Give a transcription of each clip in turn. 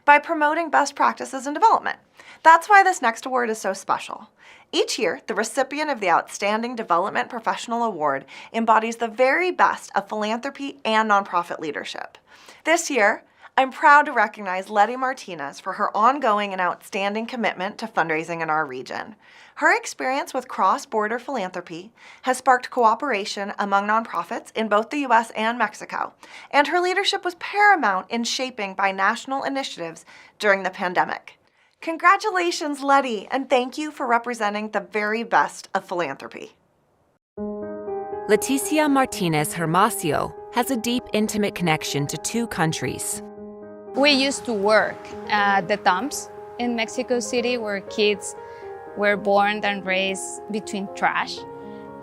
by promoting best practices in development. That's why this next award is so special. Each year, the recipient of the Outstanding Development Professional Award embodies the very best of philanthropy and nonprofit leadership. This year, I'm proud to recognize Lety Martinez for her ongoing and outstanding commitment to fundraising in our region. Her experience with cross-border philanthropy has sparked cooperation among nonprofits in both the U.S. and Mexico, and her leadership was paramount in shaping binational initiatives during the pandemic. Congratulations, Lety, and thank you for representing the very best of philanthropy. Lety Martinez Hermosillo has a deep, intimate connection to two countries. We used to work at the dumps in Mexico City where kids were born and raised between trash.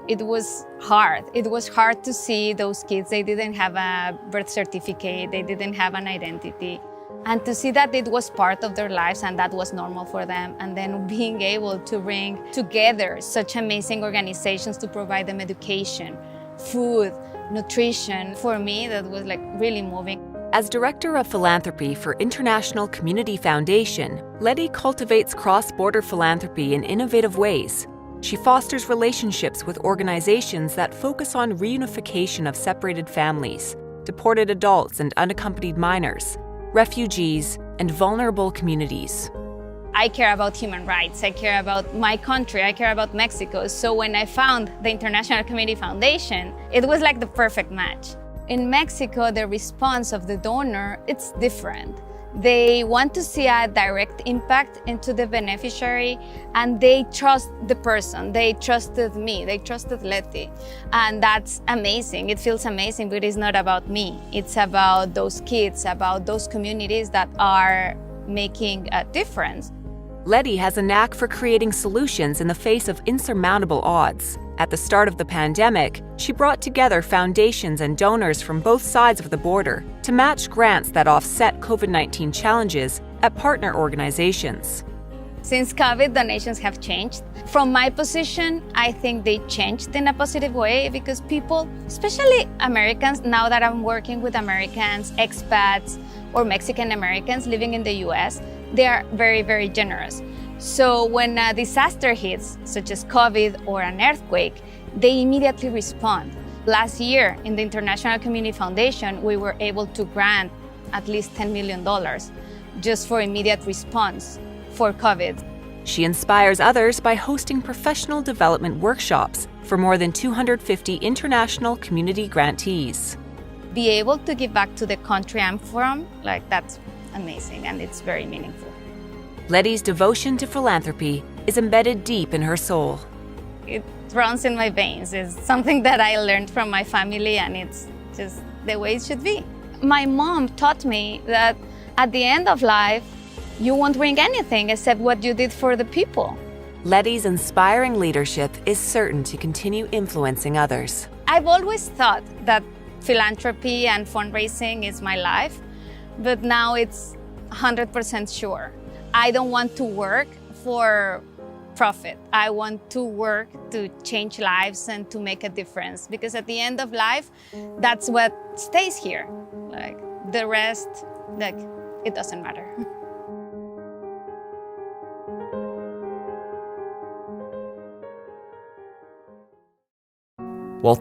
It was hard. It was hard to see those kids. They didn't have a birth certificate. They didn't have an identity. And to see that it was part of their lives and that was normal for them. And then being able to bring together such amazing organizations to provide them education, food, nutrition. For me, that was like really moving. As Director of Philanthropy for International Community Foundation, Lety cultivates cross-border philanthropy in innovative ways. She fosters relationships with organizations that focus on reunification of separated families, deported adults and unaccompanied minors, refugees, and vulnerable communities. I care about human rights. I care about my country. I care about Mexico. So when I found the International Community Foundation, it was like the perfect match. In Mexico, the response of the donor, it's different. They want to see a direct impact into the beneficiary, and they trust the person. They trusted me. They trusted Lety. And that's amazing. It feels amazing, but it's not about me. It's about those kids, about those communities that are making a difference. Lety has a knack for creating solutions in the face of insurmountable odds. At the start of the pandemic, she brought together foundations and donors from both sides of the border to match grants that offset COVID-19 challenges at partner organizations. Since COVID, donations have changed. From my position, I think they changed in a positive way because people, especially Americans, now that I'm working with Americans, expats, or Mexican Americans living in the US, they are very, very generous. So when a disaster hits, such as COVID or an earthquake, they immediately respond. Last year, in the International Community Foundation, we were able to grant at least $10 million just for immediate response for COVID. She inspires others by hosting professional development workshops for more than 250 international community grantees. Be able to give back to the country I'm from, that's amazing, and it's very meaningful. Lety's devotion to philanthropy is embedded deep in her soul. It runs in my veins. It's something that I learned from my family, and it's just the way it should be. My mom taught me that at the end of life, you won't bring anything except what you did for the people. Lety's inspiring leadership is certain to continue influencing others. I've always thought that philanthropy and fundraising is my life, but now it's 100% sure. I don't want to work for profit. I want to work to change lives and to make a difference, because at the end of life, that's what stays here. The rest, it doesn't matter. Walt